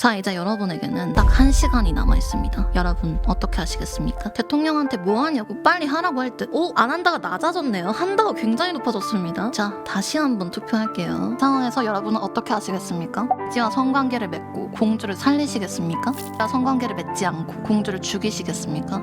자, 이제 여러분에게는 딱 1시간이 남아있습니다. 여러분 어떻게 하시겠습니까? 대통령한테 뭐 하냐고 빨리 하라고 할 듯 안 한다가 낮아졌네요. 한다가 굉장히 높아졌습니다. 자, 다시 한번 투표할게요. 상황에서 여러분은 어떻게 하시겠습니까? 지와 성관계를 맺고 공주를 살리시겠습니까? 성관계를 맺지 않고 공주를 죽이시겠습니까?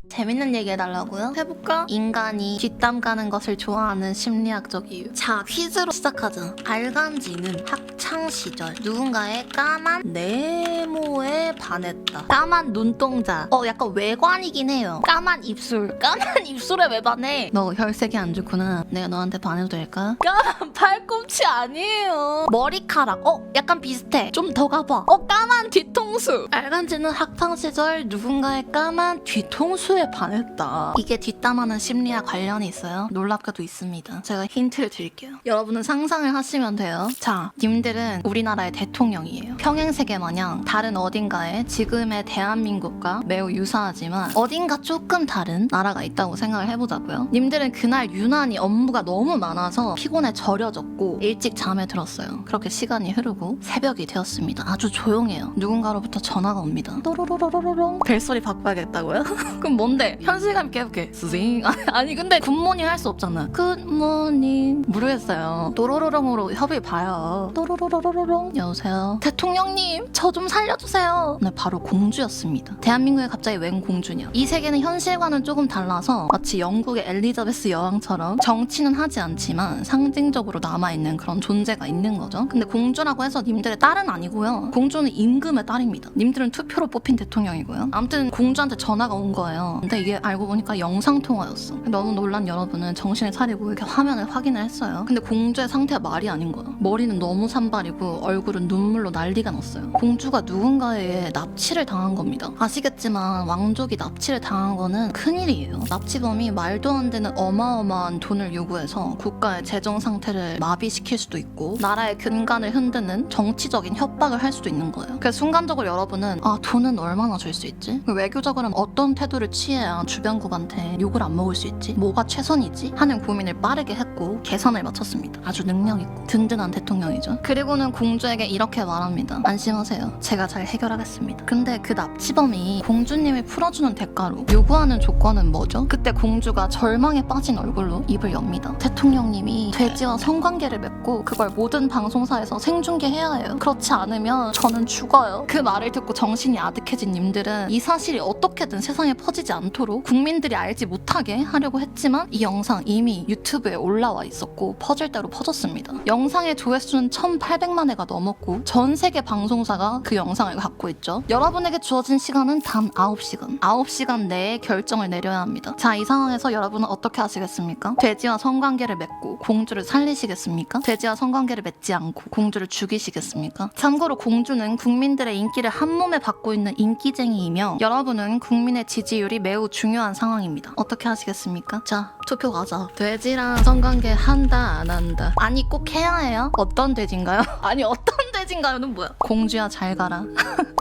재밌는 얘기 해달라고요? 해볼까? 인간이 뒷담 가는 것을 좋아하는 심리학적 이유. 자, 퀴즈로 시작하자. 알간지는 학창시절 누군가의 까만 네모에 반했다. 까만 눈동자. 약간 외관이긴 해요. 까만 입술. 까만 입술에 왜 반해? 너 혈색이 안 좋구나. 내가 너한테 반해도 될까? 까만 팔꿈치 아니에요. 머리카락. 약간 비슷해. 좀 더 가봐. 까만 뒤통수. 알간지는 학창시절 누군가의 까만 뒤통수에 반했다. 이게 뒷담화는 심리와 관련이 있어요. 놀랍게도 있습니다. 제가 힌트를 드릴게요. 여러분은 상상을 하시면 돼요. 자, 님들은 우리나라의 대통령이에요. 평행세계 마냥 다른 어딘가에 지금의 대한민국과 매우 유사하지만 어딘가 조금 다른 나라가 있다고 생각을 해보자고요. 님들은 그날 유난히 업무가 너무 많아서 피곤에 절여졌고 일찍 잠에 들었어요. 그렇게 시간이 흐르고 새벽이 되었습니다. 아주 조용해요. 누군가로부터 전화가 옵니다. 또로로로로롱. 벨소리 바꿔야겠다고요? 그럼 뭔데? 현실감 있게 해볼게. 스윙. 아니 근데 굿모닝 할 수 없잖아. 굿모닝. 모르겠어요. 또로로롱으로 협의 봐요. 또로로로로롱. 여보세요. 대통령님, 저 좀 살려주세요. 네, 바로 공주였습니다. 대한민국에 갑자기 웬 공주냐. 이 세계는 현실과는 조금 달라서 마치 영국의 엘리자베스 여왕처럼 정치는 하지 않지만 상징적으로 남아있는 그런 존재가 있는 거죠. 근데 공주라고 해서 님들의 딸은 아니고요. 공주는 임금의 딸입니다. 님들은 투표로 뽑힌 대통령이고요. 아무튼 공주한테 전화가 온 거예요. 근데 이게 알고 보니까 영상통화였어. 너무 놀란 여러분은 정신을 차리고 이렇게 화면을 확인을 했어요. 근데 공주의 상태가 말이 아닌 거야. 머리는 너무 산발이고 얼굴은 눈물로 난리가 났어요. 공주가 누군가에 의해 납치를 당한 겁니다. 아시겠지만 왕족이 납치를 당한 거는 큰일이에요. 납치범이 말도 안 되는 어마어마한 돈을 요구해서 국가의 재정 상태를 마비시킬 수도 있고 나라의 근간을 흔드는 정치적인 협박을 할 수도 있는 거예요. 그래서 순간적으로 여러분은 돈은 얼마나 줄 수 있지? 외교적으로는 어떤 태도를 취해야 주변국한테 욕을 안 먹을 수 있지? 뭐가 최선이지? 하는 고민을 빠르게 했고 계산을 마쳤습니다. 아주 능력 있고 든든한 대통령이죠. 그리고는 공주에게 이렇게 말합니다. 안심하세요. 제가 잘 해결하겠습니다. 근데 그 납치범이 공주님을 풀어주는 대가로 요구하는 조건은 뭐죠? 그때 공주가 절망에 빠진 얼굴로 입을 엽니다. 대통령님이 돼지와 성관계를 맺고 그걸 모든 방송사에서 생중계해야 해요. 그렇지 않으면 저는 죽어요. 그 말을 듣고 정신이 아득해진 님들은 이 사실이 어떻게든 세상에 퍼지지 않도록 국민들이 알지 못하게 하려고 했지만 이 영상 이미 유튜브에 올라와 있었고 퍼질 대로 퍼졌습니다. 영상의 조회수는 1,800만 회가 넘었고 전 세계 방송사가 그 영상을 갖고 있죠. 여러분에게 주어진 시간은 단 9시간. 9시간 내에 결정을 내려야 합니다. 자, 이 상황에서 여러분은 어떻게 하시겠습니까? 돼지와 성관계를 맺고 공주를 살리시겠습니까? 돼지와 성관계를 맺지 않고 공주를 죽이시겠습니까? 참고로 공주는 국민들의 인기를 한몸에 받고 있는 인기쟁이이며 여러분은 국민의 지지율이 매우 중요한 상황입니다. 어떻게 하시겠습니까? 자, 투표 가자. 돼지랑 성관계 한다 안 한다. 아니 꼭 해야 해요? 어떤 돼지인가요? 아니 어떤 돼지인가요는 뭐야? 공주야 잘 가라.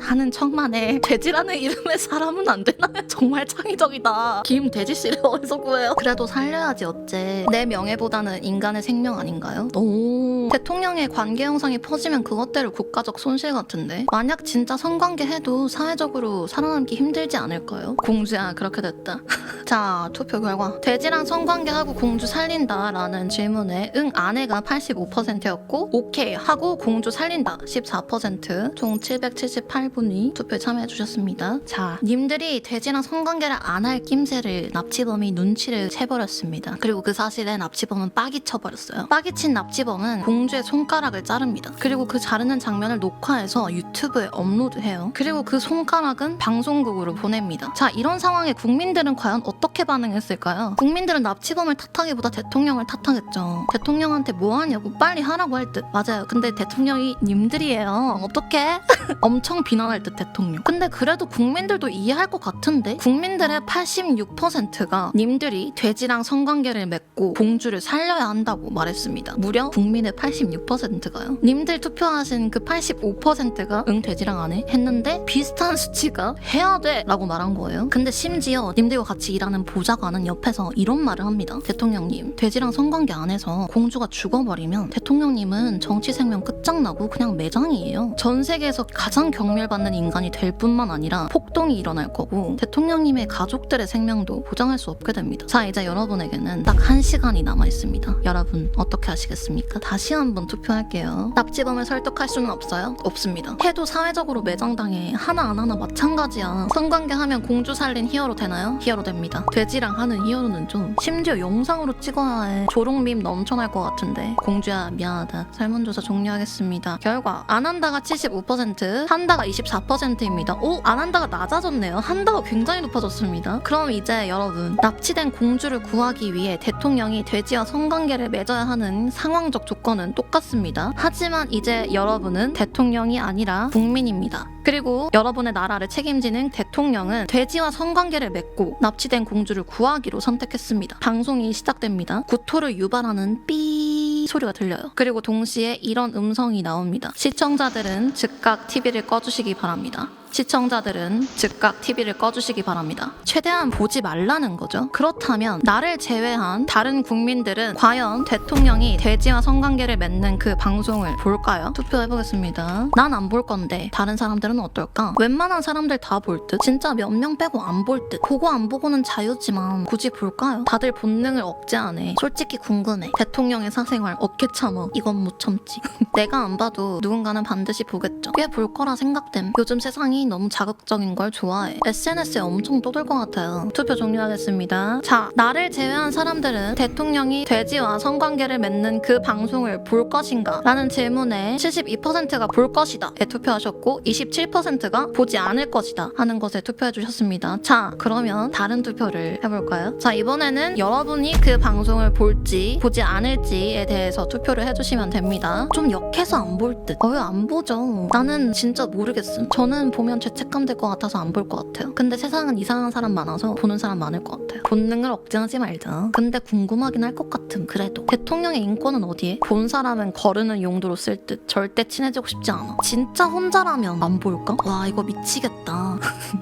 하는 척만해. 돼지라는 이름의 사람은 안 되나요? 정말 창의적이다. 김돼지씨를 어디서 구해요? 그래도 살려야지 어째. 내 명예보다는 인간의 생명 아닌가요? 오. 대통령의 관계 영상이 퍼지면 그것대로 국가적 손실 같은데 만약 진짜 성관계 해도 사회적으로 살아남기 힘들지 않을까요? 공주야 그렇게 됐다. 자, 투표 결과 돼지랑 성관계하고 공주 살린다라는 질문에 응 아내가 85%였고 오케이 하고 공주 살린다 14%, 총 778분이 투표에 참여해주셨습니다. 자, 님들이 돼지랑 성관계를 안 할 낌새를 납치범이 눈치를 채버렸습니다. 그리고 그 사실에 납치범은 빡이 쳐버렸어요. 빡이 친 납치범은 공주의 손가락을 자릅니다. 그리고 그 자르는 장면을 녹화해서 유튜브에 업로드해요. 그리고 그 손가락은 방송국으로 보냅니다. 자, 이런 상황에 국민들은 과연 어떻게 반응했을까요? 국민들은 납치범을 탓하기보다 대통령을 탓하겠죠. 대통령한테 뭐 하냐고 빨리 하라고 할 듯. 맞아요. 근데 대통령이 님들이에요. 어떡해? 엄청 비난할 듯 대통령. 근데 그래도 국민들도 이해할 것 같은데? 국민들의 86%가 님들이 돼지랑 성관계를 맺고 공주를 살려야 한다고 말했습니다. 무려 국민의 86%가요. 님들 투표하신 그 85%가 응 돼지랑 안 해? 했는데 비슷한 수치가 해야 돼! 라고 말한 거예요. 근데 심지어 님들과 같이 일하는 보좌관은 옆에서 이런 말을 합니다. 대통령님, 돼지랑 성관계 안 해서 공주가 죽어버리면 대통령님은 정치 생명 끝장나고 그냥 매장이에요. 전 세계에서 가장 경멸받는 인간이 될 뿐만 아니라 폭동이 일어날 거고 대통령님의 가족들의 생명도 보장할 수 없게 됩니다. 자, 이제 여러분에게는 딱 1시간이 남아있습니다. 여러분 어떻게 하시겠습니까? 다시 한번 투표할게요. 납치범을 설득할 수는 없어요? 없습니다. 해도 사회적으로 매장당해. 하나 안 하나 마찬가지야. 성관계 하면 공주 살린 히어로 되나요? 히어로 됩니다. 돼지랑 하는 히어로는 좀 심지어 영상으로 찍어야 해. 조롱밈 넘쳐날 것 같은데. 공주야 미안하다. 설문조사 종료하겠습니다. 결과 안 한다가 75%, 한다가 24%입니다. 오, 안 한다가 낮아졌네요. 한다가 굉장히 높아졌습니다. 그럼 이제 여러분, 납치된 공주를 구하기 위해 대통령이 돼지와 성관계를 맺어야 하는 상황적 조건은 똑같습니다. 하지만 이제 여러분은 대통령이 아니라 국민입니다. 그리고 여러분의 나라를 책임지는 대통령은 돼지와 성관계를 맺고 납치된 공주를 구하기로 선택했습니다. 방송이 시작됩니다. 구토를 유발하는 삐 소리가 들려요. 그리고 동시에 이런 음성이 나옵니다. 시청자들은 즉각 TV를 꺼주시기 바랍니다. 시청자들은 즉각 TV를 꺼주시기 바랍니다. 최대한 보지 말라는 거죠. 그렇다면 나를 제외한 다른 국민들은 과연 대통령이 돼지와 성관계를 맺는 그 방송을 볼까요? 투표해보겠습니다. 난 안 볼 건데 다른 사람들은 어떨까? 웬만한 사람들 다 볼 듯? 진짜 몇 명 빼고 안 볼 듯? 보고 안 보고는 자유지만 굳이 볼까요? 다들 본능을 억제하네. 솔직히 궁금해. 대통령의 사생활 어떻게 참아? 이건 못 참지. 내가 안 봐도 누군가는 반드시 보겠죠. 꽤 볼 거라 생각됨. 요즘 세상이 너무 자극적인 걸 좋아해. SNS에 엄청 떠들 것 같아요. 투표 종료하겠습니다. 자, 나를 제외한 사람들은 대통령이 돼지와 성관계를 맺는 그 방송을 볼 것인가? 라는 질문에 72%가 볼 것이다에 투표하셨고 27%가 보지 않을 것이다 하는 것에 투표해주셨습니다. 자, 그러면 다른 투표를 해볼까요? 자, 이번에는 여러분이 그 방송을 볼지 보지 않을지에 대해서 투표를 해주시면 됩니다. 좀 역해서 안 볼 듯. 왜 안 보죠? 나는 진짜 모르겠음. 저는 보면 죄책감 될 것 같아서 안 볼 것 같아요. 근데 세상은 이상한 사람 많아서 보는 사람 많을 것 같아요. 본능을 억제하지 말자. 근데 궁금하긴 할 것 같음. 그래도 대통령의 인권은 어디에? 본 사람은 거르는 용도로 쓸 듯. 절대 친해지고 싶지 않아. 진짜 혼자라면 안 볼까? 와, 이거 미치겠다.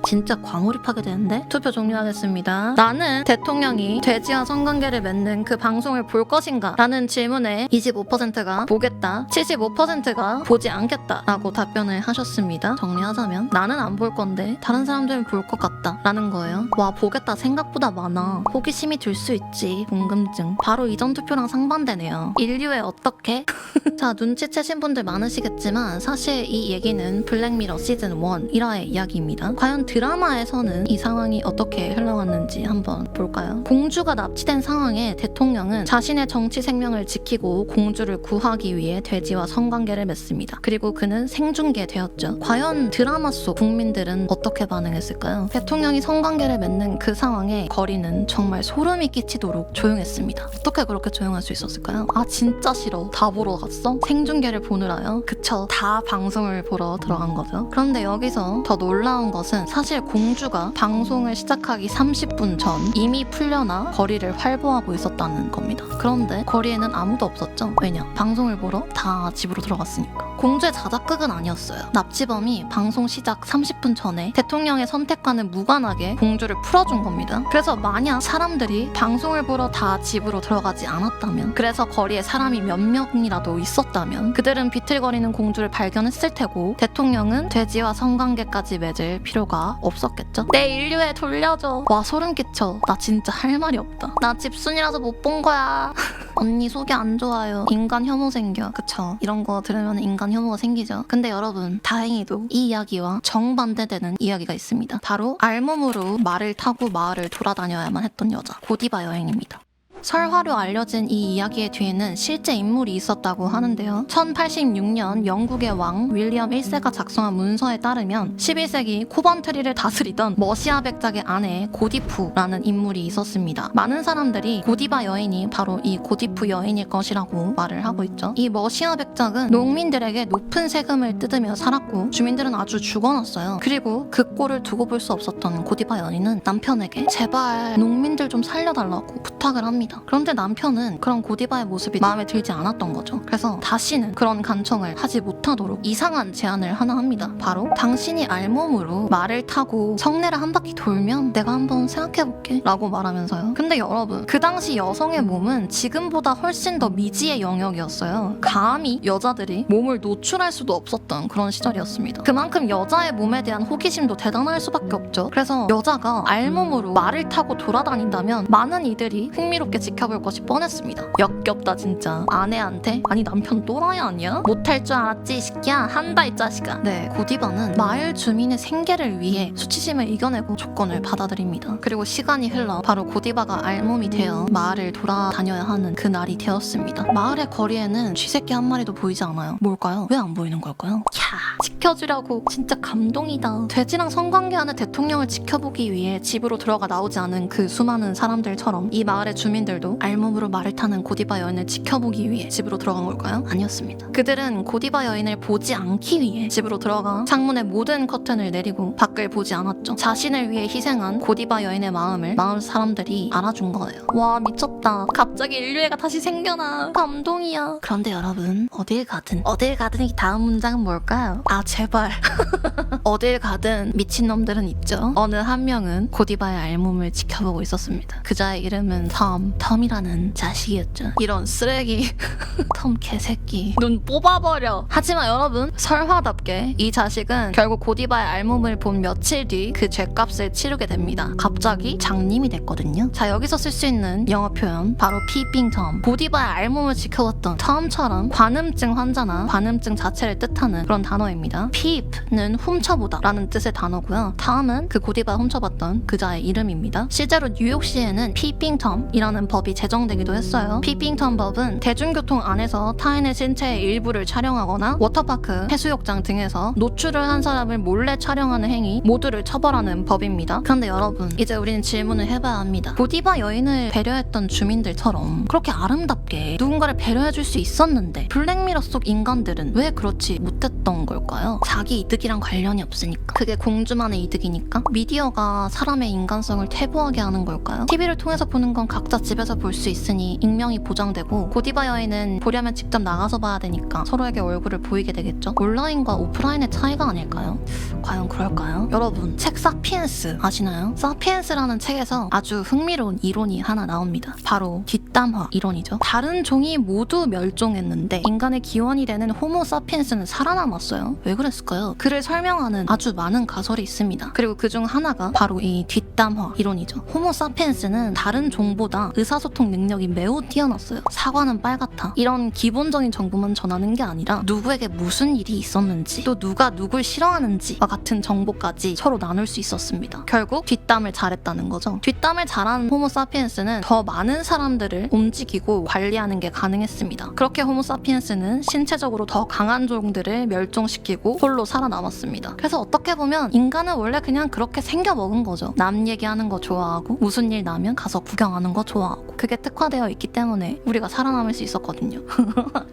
진짜 과몰입하게 되는데? 투표 종료하겠습니다. 나는 대통령이 돼지와 성관계를 맺는 그 방송을 볼 것인가? 라는 질문에 25%가 보겠다, 75%가 보지 않겠다 라고 답변을 하셨습니다. 정리하자면 나는 안 볼 건데 다른 사람들은 볼 것 같다 라는 거예요. 와, 보겠다 생각보다 많아. 호기심이 들 수 있지. 궁금증. 바로 이전 투표랑 상반되네요. 인류에 어떻게? 자, 눈치채신 분들 많으시겠지만 사실 이 얘기는 블랙미러 시즌 1 1화의 이야기입니다. 과연 드라마에서는 이 상황이 어떻게 흘러갔는지 한번 볼까요? 공주가 납치된 상황에 대통령은 자신의 정치 생명을 지키고 공주를 구하기 위해 돼지와 성관계를 맺습니다. 그리고 그는 생중계되었죠. 과연 드라마 속 국민들은 어떻게 반응했을까요? 대통령이 성관계를 맺는 그 상황에 거리는 정말 소름이 끼치도록 조용했습니다. 어떻게 그렇게 조용할 수 있었을까요? 아, 진짜 싫어. 다 보러 갔어? 생중계를 보느라요? 그쵸, 다 방송을 보러 들어간 거죠. 그런데 여기서 더 놀라운 것은 사실 공주가 방송을 시작하기 30분 전 이미 풀려나 거리를 활보하고 있었다는 겁니다. 그런데 거리에는 아무도 없었죠. 왜냐? 방송을 보러 다 집으로 들어갔으니까. 공주의 자작극은 아니었어요. 납치범이 방송 시작 30분 전에 대통령의 선택과는 무관하게 공주를 풀어준 겁니다. 그래서 만약 사람들이 방송을 보러 다 집으로 들어가지 않았다면, 그래서 거리에 사람이 몇 명이라도 있었다면 그들은 비틀거리는 공주를 발견했을 테고 대통령은 돼지와 성관계까지 맺을 필요가 없었겠죠. 내 인류에 돌려줘. 와, 소름 끼쳐. 나 진짜 할 말이 없다. 나 집순이라서 못 본 거야. 언니 속이 안 좋아요. 인간 혐오 생겨. 그쵸? 이런 거 들으면 인간 혐오가 생기죠. 근데 여러분, 다행히도 이 이야기와 정반대되는 이야기가 있습니다. 바로 알몸으로 말을 타고 마을을 돌아다녀야만 했던 여자, 고디바 여행입니다. 설화로 알려진 이 이야기의 뒤에는 실제 인물이 있었다고 하는데요. 1086년 영국의 왕 윌리엄 1세가 작성한 문서에 따르면 11세기 코번트리를 다스리던 머시아 백작의 아내 고디프라는 인물이 있었습니다. 많은 사람들이 고디바 여인이 바로 이 고디프 여인일 것이라고 말을 하고 있죠. 이 머시아 백작은 농민들에게 높은 세금을 뜯으며 살았고 주민들은 아주 죽어났어요. 그리고 그 꼴을 두고 볼 수 없었던 고디바 여인은 남편에게 제발 농민들 좀 살려달라고 부탁을 합니다. 했습니다. 그런데 남편은 그런 고디바의 모습이 마음에 들지 않았던 거죠. 그래서 다시는 그런 간청을 하지 못하도록 이상한 제안을 하나 합니다. 바로 당신이 알몸으로 말을 타고 성내를 한 바퀴 돌면 내가 한번 생각해볼게 라고 말하면서요. 근데 여러분, 그 당시 여성의 몸은 지금보다 훨씬 더 미지의 영역이었어요. 감히 여자들이 몸을 노출할 수도 없었던 그런 시절이었습니다. 그만큼 여자의 몸에 대한 호기심도 대단할 수밖에 없죠. 그래서 여자가 알몸으로 말을 타고 돌아다닌다면 많은 이들이 흥미롭게 지켜볼 것이 뻔했습니다. 역겹다 진짜. 아내한테 아니 남편 또라이 아니야? 못할 줄 알았지 이 새끼야. 한다 이 자식아. 네, 고디바는 마을 주민의 생계를 위해 수치심을 이겨내고 조건을 받아들입니다. 그리고 시간이 흘러 바로 고디바가 알몸이 되어 마을을 돌아다녀야 하는 그 날이 되었습니다. 마을의 거리에는 쥐새끼 한 마리도 보이지 않아요. 뭘까요? 왜 안 보이는 걸까요? 캬, 지켜주려고 진짜 감동이다. 돼지랑 성관계하는 대통령을 지켜보기 위해 집으로 들어가 나오지 않은 그 수많은 사람들처럼 이 마을의 주민들도 알몸으로 말을 타는 고디바 여인을 지켜보기 위해 집으로 들어간 걸까요? 아니었습니다. 그들은 고디바 여인을 보지 않기 위해 집으로 들어가 창문의 모든 커튼을 내리고 밖을 보지 않았죠. 자신을 위해 희생한 고디바 여인의 마음을 마을 사람들이 알아준 거예요. 와, 미쳤다. 갑자기 인류애가 다시 생겨나. 감동이야. 그런데 여러분, 어딜 가든 이 다음 문장은 뭘까요? 아, 제발. 어딜 가든 미친놈들은 있죠. 어느 한 명은 고디바의 알몸을 지켜보고 있었습니다. 그자의 이름은 텀이라는 자식이었죠. 이런 쓰레기. 텀 개새끼. 눈 뽑아버려. 하지만 여러분, 설화답게 이 자식은 결국 고디바의 알몸을 본 며칠 뒤 그 죗값을 치르게 됩니다. 갑자기 장님이 됐거든요. 자, 여기서 쓸 수 있는 영어 표현 바로 peeping Tom. 고디바의 알몸을 지켜봤던 텀처럼 관음증 환자나 관음증 자체를 뜻하는 그런 단어입니다. peep는 훔쳐보다 라는 뜻의 단어고요. 텀은 그 고디바가 훔쳐봤던 그자의 이름입니다. 실제로 뉴욕시에는 peeping Tom이라는 법이 제정되기도 했어요. peeping Tom 법은 대중교통 안에서 타인의 신체의 일부를 촬영하거나 워터파크, 해수욕장 등에서 노출을 한 사람을 몰래 촬영하는 행위 모두를 처벌하는 법입니다. 그런데 여러분, 이제 우리는 질문을 해봐야 합니다. 고디바 여인을 배려했던 주민들처럼 그렇게 아름답게 누군가를 배려해줄 수 있었는데 블랙미러 속 인간들은 왜 그렇지 못했던 걸까요? 자기 이득이랑 관련이 없으니까. 그게 공주만의 이득이니까? 미디어가 사람의 인간성을 퇴보하게 하는 걸까요? TV를 통해서 보는 건 각자 집에서 볼 수 있으니 익명이 보장되고 고디바 여인은 보려면 직접 나가서 봐야 되니까 서로에게 얼굴을 보이게 되겠죠? 온라인과 오프라인의 차이가 아닐까요? 과연 그럴까요? 여러분, 책 사피엔스 아시나요? 사피엔스라는 책에서 아주 흥미로운 이론이 하나 나옵니다. 바로 뒷담화 이론이죠. 다른 종이 모두 멸종했는데 인간의 기원이 되는 호모 사피엔스는 살아남았어요. 왜 그랬을까요? 그를 설명하는 아주 많은 가설이 있습니다. 그리고 그중 하나가 바로 이 뒷담화 이론이죠. 호모 사피엔스는 다른 종보다 의사소통 능력이 매우 뛰어났어요. 사과는 빨갛다. 이런 기본적인 정보만 전하는 게 아니라 누구에게 무슨 일이 있었는지 또 누가 누굴 싫어하는지와 같은 정보까지 서로 나눌 수 있었습니다. 결국 뒷담을 잘했다는 거죠. 뒷담을 잘하는 호모 사피엔스는 더 많은 사람들을 움직이고 관리하는 게 가능했습니다. 그렇게 호모 사피엔스는 신체적으로 더 강한 종들을 멸종시키고 홀로 살아남았습니다. 그래서 어떻게 보면 인간은 원래 그냥 그렇게 생겨먹은 거죠. 남 얘기하는 거 좋아하고 무슨 일 나면 가서 구경하는 거 좋아하고 그게 특화되어 있기 때문에 우리가 살아남을 수 있었거든요.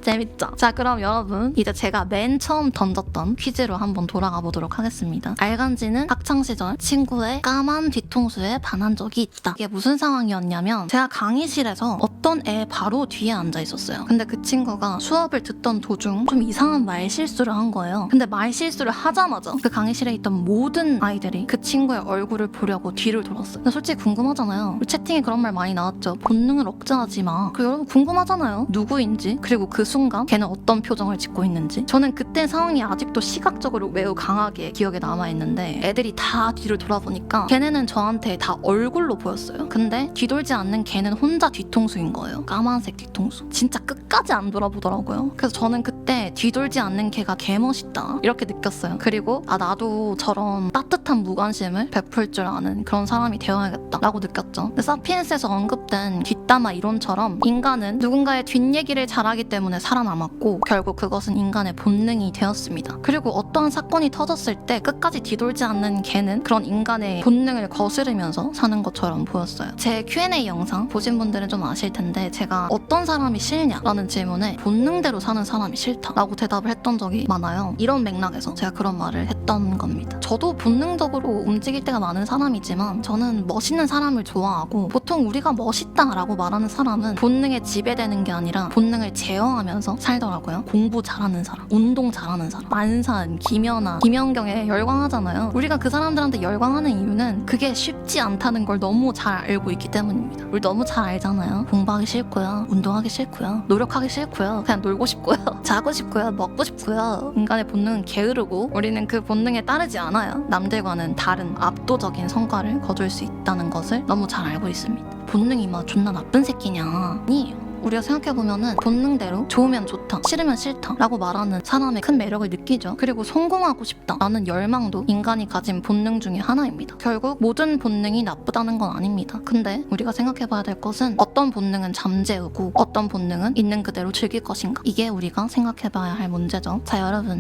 재밌죠? 자, 그럼 여러분, 이제 제가 맨 처음 던졌던 퀴즈로 한번 돌아가 보도록 하겠습니다. 알간지는 학창시절 친구의 까만 뒤통수에 반한 적이 있다. 이게 무슨 상황이었냐면 제가 강의실에서 어떤 애 바로 뒤에 앉아 있었어요. 근데 그 친구가 수업을 듣던 도중 좀 이상한 말실수를 한 거예요. 근데 말실수를 하자마자 그 강의실에 있던 모든 아이들이 그 친구의 얼굴을 보려고 뒤를 돌았어요. 근데 솔직히 궁금하잖아요. 채팅에 그런 말 많이 나왔죠. 본능을 억제하지 마. 그 여러분 궁금하잖아요. 누구인지, 그리고 그 순간 걔는 어떤 표정을 짓고 있는지. 저는 그때 상황이 아직도 시각적으로 매우 강하게 기억에 남아있는데 애들이 다 뒤를 돌아보니까 걔네는 저한테 다 얼굴로 보였어요. 근데 뒤돌지 않는 걔는 혼자 뒤통수인 거예요. 까만색 뒤통수. 진짜 끝까지 안 돌아보더라고요. 그래서 저는 그때 뒤돌지 않는 걔가 개멋있다 이렇게 느꼈어요. 그리고 나도 저런 따뜻한 무관심을 베풀 줄 아는 그런 사람이 되어야겠다 라고 느꼈죠. 근데 사피엔스에서 언급된 뒷담화 이론처럼 인간은 누군가의 뒷얘기를 잘하기 때문에 살아남았고 결국 그것은 인간의 본능이 되었습니다. 그리고 어떠한 사건이 터졌을 때 끝까지 뒤돌지 않는 걔는 그런 인간의 본능을 거스르면서 사는 것처럼 보였어요. 제 Q&A 영상 보신 분들은 좀 아실 텐데 텐데 제가 어떤 사람이 싫냐라는 질문에 본능대로 사는 사람이 싫다라고 대답을 했던 적이 많아요. 이런 맥락에서 제가 그런 말을 했던 겁니다. 저도 본능적으로 움직일 때가 많은 사람이지만 저는 멋있는 사람을 좋아하고 보통 우리가 멋있다라고 말하는 사람은 본능에 지배되는 게 아니라 본능을 제어하면서 살더라고요. 공부 잘하는 사람, 운동 잘하는 사람, 만산, 김연아, 김연경에 열광하잖아요. 우리가 그 사람들한테 열광하는 이유는 그게 쉽지 않다는 걸 너무 잘 알고 있기 때문입니다. 우리 너무 잘 알잖아요. 공부하기 싫고요, 운동하기 싫고요, 노력하기 싫고요, 그냥 놀고 싶고요, 자고 싶고요, 먹고 싶고요. 인간의 본능은 게으르고 우리는 그 본능에 따르지 않아요. 남들과는 다른 압도적인 성과를 거둘 수 있다는 것을 너무 잘 알고 있습니다. 본능이 막 존나 나쁜 새끼냐? 아니에요. 우리가 생각해보면은 본능대로 좋으면 좋다, 싫으면 싫다 라고 말하는 사람의 큰 매력을 느끼죠. 그리고 성공하고 싶다 라는 열망도 인간이 가진 본능 중에 하나입니다. 결국 모든 본능이 나쁘다는 건 아닙니다. 근데 우리가 생각해봐야 될 것은 어떤 본능은 잠재우고 어떤 본능은 있는 그대로 즐길 것인가, 이게 우리가 생각해봐야 할 문제죠. 자,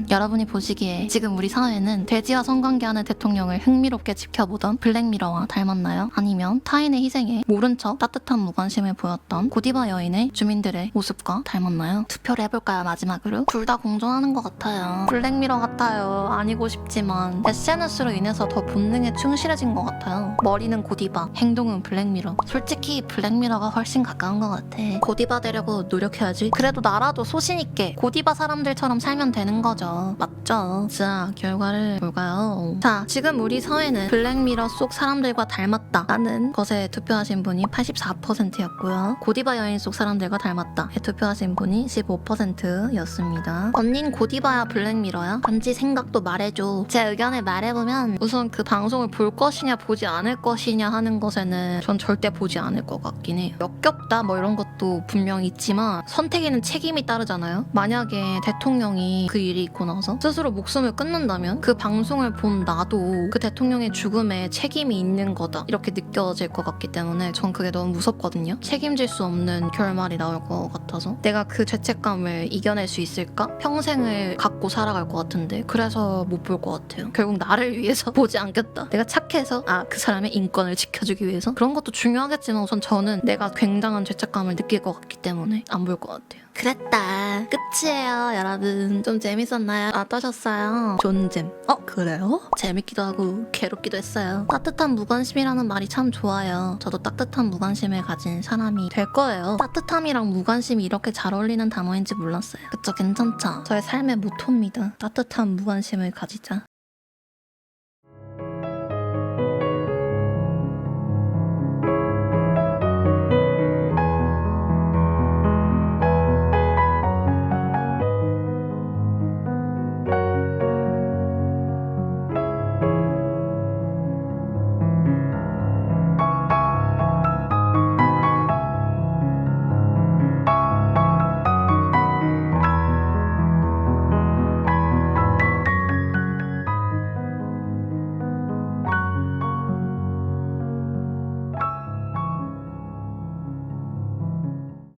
여러분이 보시기에 지금 우리 사회는 돼지와 성관계하는 대통령을 흥미롭게 지켜보던 블랙미러와 닮았나요? 아니면 타인의 희생에 모른 척 따뜻한 무관심을 보였던 고디바 여인의 주민들의 모습과 닮았나요? 투표를 해볼까요, 마지막으로? 둘 다 공존하는 것 같아요. 블랙미러 같아요. 아니고 싶지만 SNS로 인해서 더 본능에 충실해진 것 같아요. 머리는 고디바, 행동은 블랙미러. 솔직히 블랙미러가 훨씬 가까운 것 같아. 고디바 되려고 노력해야지. 그래도 나라도 소신있게 고디바 사람들처럼 살면 되는 거죠. 맞죠? 자, 결과를 볼까요? 자, 지금 우리 사회는 블랙미러 속 사람들과 닮았다라는 것에 투표하신 분이 84%였고요. 고디바 여인 속 사람들과 닮았다에 투표하신 분이 15%였습니다. 언닌 고디바야 블랙미러야? 단지 생각도 말해줘. 제 의견을 말해보면 우선 그 방송을 볼 것이냐 보지 않을 것이냐 하는 것에는 전 절대 보지 않을 것 같긴 해요. 역겹다 뭐 이런 것도 분명히 있지만 선택에는 책임이 따르잖아요. 만약에 대통령이 그 일이 있고 나서 스스로 목숨을 끊는다면 그 방송을 본 나도 그 대통령의 죽음에 책임이 있는 거다 이렇게 느껴질 것 같기 때문에 전 그게 너무 무섭거든요. 책임질 수 없는 결말이 나올 것 같아서 내가 그 죄책감을 이겨낼 수 있을까? 평생을 갖고 살아갈 것 같은데 그래서 못 볼 것 같아요. 결국 나를 위해서 보지 않겠다. 내가 착해서 그 사람의 인권을 지켜주기 위해서 그런 것도 중요하겠지만 우선 저는 내가 굉장한 죄책감을 느낄 것 같기 때문에 안 볼 것 같아요. 그랬다. 끝이에요, 여러분. 좀 재밌었나요? 어떠셨어요? 존잼. 그래요? 재밌기도 하고 괴롭기도 했어요. 따뜻한 무관심이라는 말이 참 좋아요. 저도 따뜻한 무관심을 가진 사람이 될 거예요. 따뜻함이랑 무관심이 이렇게 잘 어울리는 단어인지 몰랐어요. 그쵸? 괜찮죠? 저의 삶의 모토입니다. 따뜻한 무관심을 가지자.